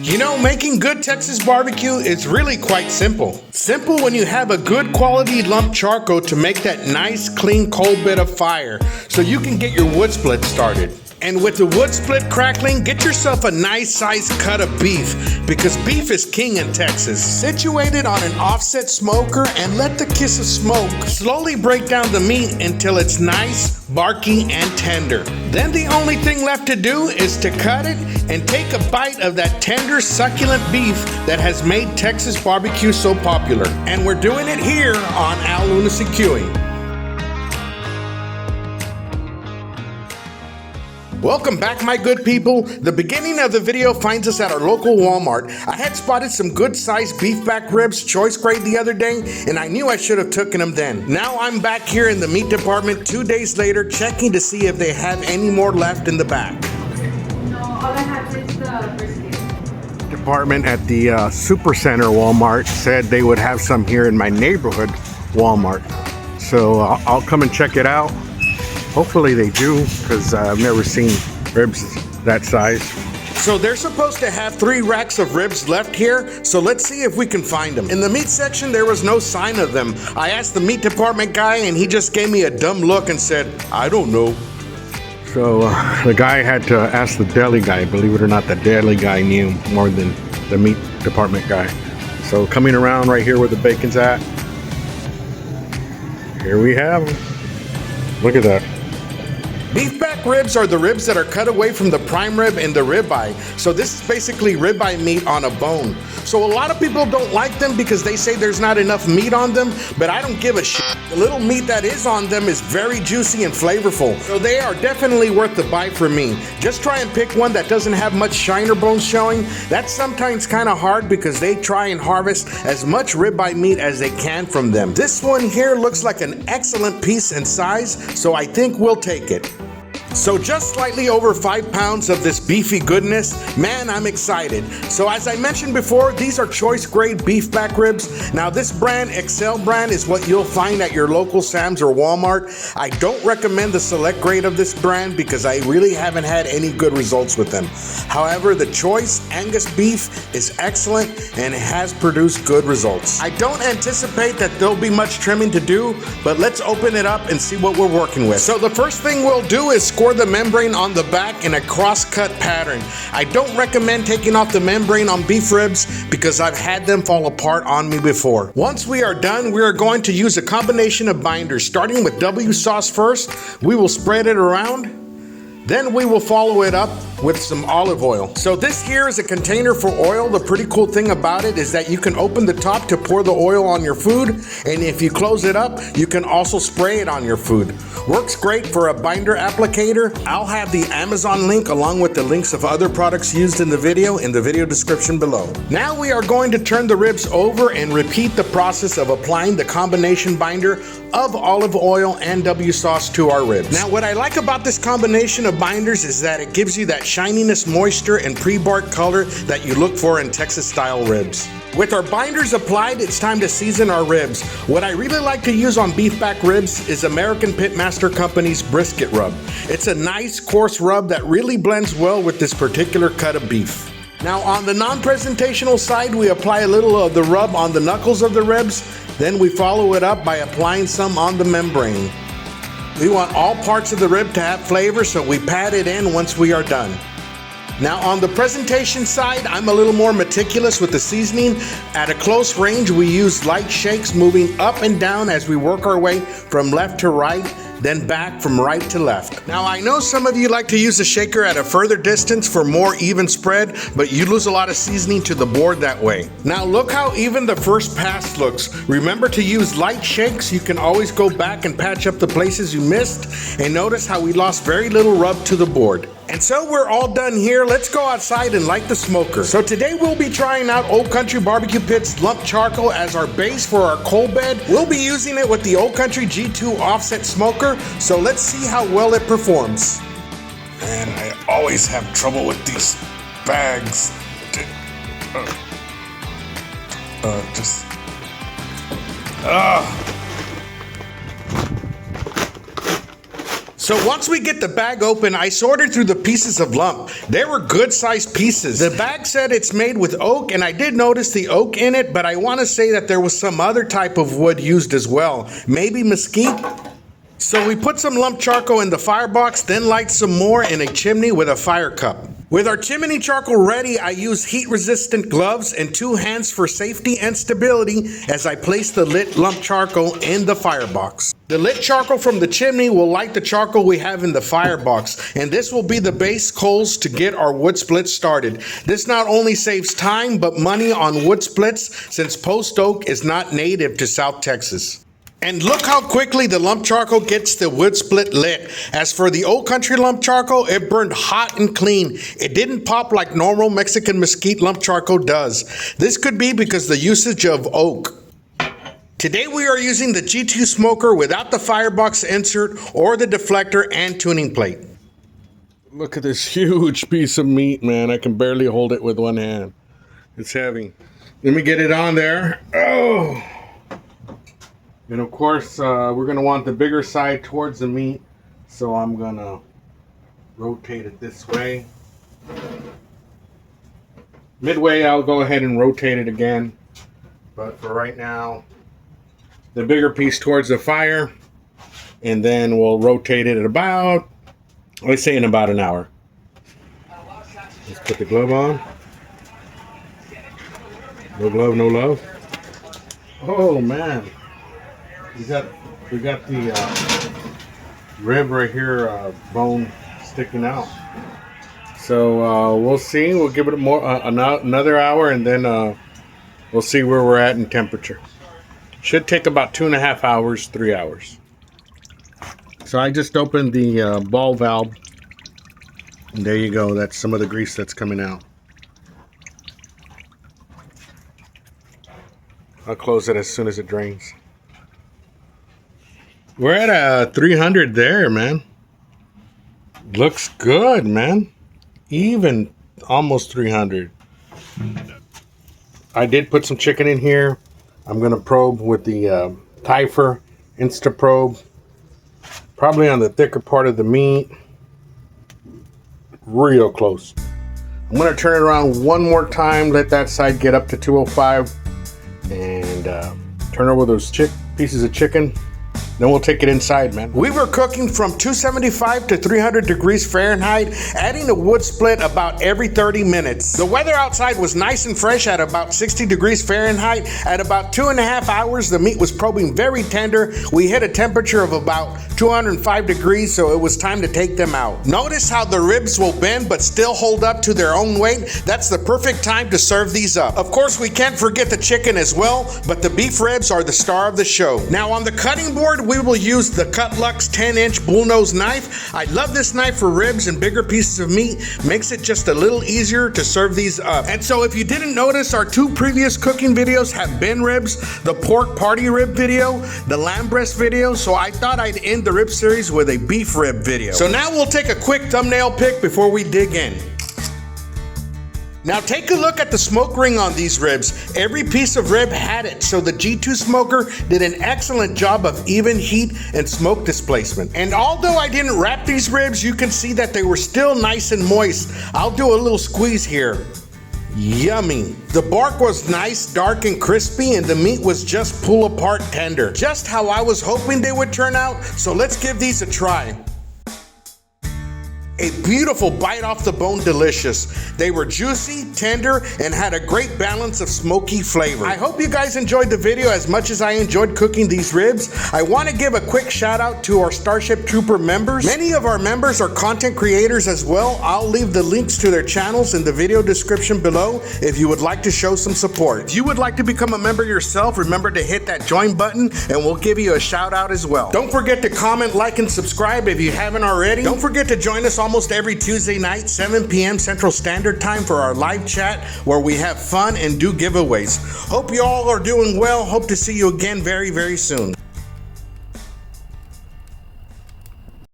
You know, making good Texas barbecue is really quite simple. Simple when you have a good quality lump charcoal to make that nice, clean, coal bed of fire so you can get your wood split started. And with the wood split crackling, get yourself a nice sized cut of beef because beef is king in Texas. Situated on an offset smoker and let the kiss of smoke slowly break down the meat until it's nice, barky, and tender. Then the only thing left to do is to cut it and take a bite of that tender, succulent beef that has made Texas barbecue so popular. And we're doing it here on Al Lunacy Queuing. Welcome back, my good people. The beginning of the video finds us at our local Walmart. I had spotted some good sized beef back ribs, choice grade, the other day, and I knew I should have taken them then. Now I'm back here in the meat department 2 days later, checking to see if they have any more left in the back. No, all I have is the brisket. Department at the Super Center Walmart said they would have some here in my neighborhood Walmart. So I'll come and check it out. Hopefully they do, because I've never seen ribs that size. So they're supposed to have 3 racks of ribs left here, so let's see if we can find them. In the meat section, there was no sign of them. I asked the meat department guy, and he just gave me a dumb look and said, I don't know. So the guy had to ask the deli guy. Believe it or not, the deli guy knew more than the meat department guy. So coming around right here where the bacon's at, here we have them. Look at that. Beef back ribs are the ribs that are cut away from the prime rib and the ribeye. So this is basically ribeye meat on a bone. So a lot of people don't like them because they say there's not enough meat on them, but I don't give a shit. The little meat that is on them is very juicy and flavorful. So they are definitely worth the bite for me. Just try and pick one that doesn't have much shiner bones showing. That's sometimes kind of hard because they try and harvest as much ribeye meat as they can from them. This one here looks like an excellent piece and size, so I think we'll take it. So just slightly over 5 pounds of this beefy goodness. Man, I'm excited. So as I mentioned before, these are choice grade beef back ribs. Now this brand, Excel brand, is what you'll find at your local Sam's or Walmart. I don't recommend the select grade of this brand because I really haven't had any good results with them. However, the choice Angus beef is excellent and it has produced good results. I don't anticipate that there'll be much trimming to do, but let's open it up and see what we're working with. So the first thing we'll do is score the membrane on the back in a cross-cut pattern. I don't recommend taking off the membrane on beef ribs because I've had them fall apart on me before. Once we are done, we are going to use a combination of binders. Starting with W sauce first, we will spread it around. Then we will follow it up with some olive oil. So this here is a container for oil. The pretty cool thing about it is that you can open the top to pour the oil on your food, and if you close it up, you can also spray it on your food. Works great for a binder applicator. I'll have the Amazon link along with the links of other products used in the video description below. Now we are going to turn the ribs over and repeat the process of applying the combination binder of olive oil and W sauce to our ribs. Now what I like about this combination of binders is that it gives you that shininess, moisture, and pre-bark color that you look for in Texas style ribs. With our binders applied, it's time to season our ribs. What I really like to use on beef back ribs is American Pitmaster Company's brisket rub. It's a nice coarse rub that really blends well with this particular cut of beef. Now on the non-presentational side, we apply a little of the rub on the knuckles of the ribs, then we follow it up by applying some on the membrane. We want all parts of the rib to have flavor, so we pat it in once we are done. Now on the presentation side, I'm a little more meticulous with the seasoning. At a close range, we use light shakes moving up and down as we work our way from left to right, then back from right to left. Now I know some of you like to use the shaker at a further distance for more even spread, but you lose a lot of seasoning to the board that way. Now look how even the first pass looks. Remember to use light shakes. You can always go back and patch up the places you missed, and notice how we lost very little rub to the board. And so we're all done here. Let's go outside and light the smoker. So today we'll be trying out Old Country Barbecue Pit's lump charcoal as our base for our coal bed. We'll be using it with the Old Country G2 offset smoker, so let's see how well it performs. Man, I always have trouble with these bags. So once we get the bag open, I sorted through the pieces of lump. They were good sized pieces. The bag said it's made with oak, and I did notice the oak in it, but I want to say that there was some other type of wood used as well. Maybe mesquite? So we put some lump charcoal in the firebox, then light some more in a chimney with a fire cup. With our chimney charcoal ready, I use heat-resistant gloves and 2 hands for safety and stability as I place the lit lump charcoal in the firebox. The lit charcoal from the chimney will light the charcoal we have in the firebox, and this will be the base coals to get our wood splits started. This not only saves time, but money on wood splits since post oak is not native to South Texas. And look how quickly the lump charcoal gets the wood split lit. As for the Old Country lump charcoal, it burned hot and clean. It didn't pop like normal Mexican mesquite lump charcoal does. This could be because the usage of oak. Today we are using the G2 smoker without the firebox insert or the deflector and tuning plate. Look at this huge piece of meat, man. I can barely hold it with one hand. It's heavy. Let me get it on there. Oh! And of course, we're going to want the bigger side towards the meat. So I'm going to rotate it this way. Midway, I'll go ahead and rotate it again. But for right now, the bigger piece towards the fire. And then we'll rotate it at about, let's say in about an hour. Let's put the glove on. No glove, no love. Oh, man. We got the rib right here, bone sticking out. So we'll see. We'll give it another hour, and then we'll see where we're at in temperature. Should take about 2.5 hours, 3 hours. So I just opened the ball valve, and there you go. That's some of the grease that's coming out. I'll close it as soon as it drains. We're at 300 there, man. Looks good, man. Even almost 300. I did put some chicken in here. I'm going to probe with the Tyfer Insta Probe. Probably on the thicker part of the meat. Real close. I'm going to turn it around one more time. Let that side get up to 205. And turn over those pieces of chicken. Then we'll take it inside, man. We were cooking from 275 to 300 degrees Fahrenheit, adding a wood split about every 30 minutes. The weather outside was nice and fresh at about 60 degrees Fahrenheit. At about 2.5 hours, the meat was probing very tender. We hit a temperature of about 205 degrees, so it was time to take them out. Notice how the ribs will bend but still hold up to their own weight. That's the perfect time to serve these up. Of course, we can't forget the chicken as well, but the beef ribs are the star of the show. Now on the cutting board, we will use the Cutlux 10-inch bullnose knife. I love this knife for ribs and bigger pieces of meat. Makes it just a little easier to serve these up. And so if you didn't notice, our 2 previous cooking videos have been ribs, the pork party rib video, the lamb breast video, so I thought I'd end the rib series with a beef rib video. So now we'll take a quick thumbnail pic before we dig in. Now take a look at the smoke ring on these ribs. Every piece of rib had it, so the G2 smoker did an excellent job of even heat and smoke displacement. And although I didn't wrap these ribs, you can see that they were still nice and moist. I'll do a little squeeze here. Yummy. The bark was nice, dark, and crispy, and the meat was just pull apart tender. Just how I was hoping they would turn out, so let's give these a try. A beautiful bite off the bone, delicious. They were juicy, tender, and had a great balance of smoky flavor. I hope you guys enjoyed the video as much as I enjoyed cooking these ribs. I want to give a quick shout out to our Starship Trooper members. Many of our members are content creators as well. I'll leave the links to their channels in the video description below if you would like to show some support. If you would like to become a member yourself, remember to hit that join button and we'll give you a shout out as well. Don't forget to comment, like, and subscribe if you haven't already. Don't forget to join us almost every Tuesday night, 7 p.m. Central Standard Time for our live chat where we have fun and do giveaways. Hope you all are doing well. Hope to see you again very, very soon.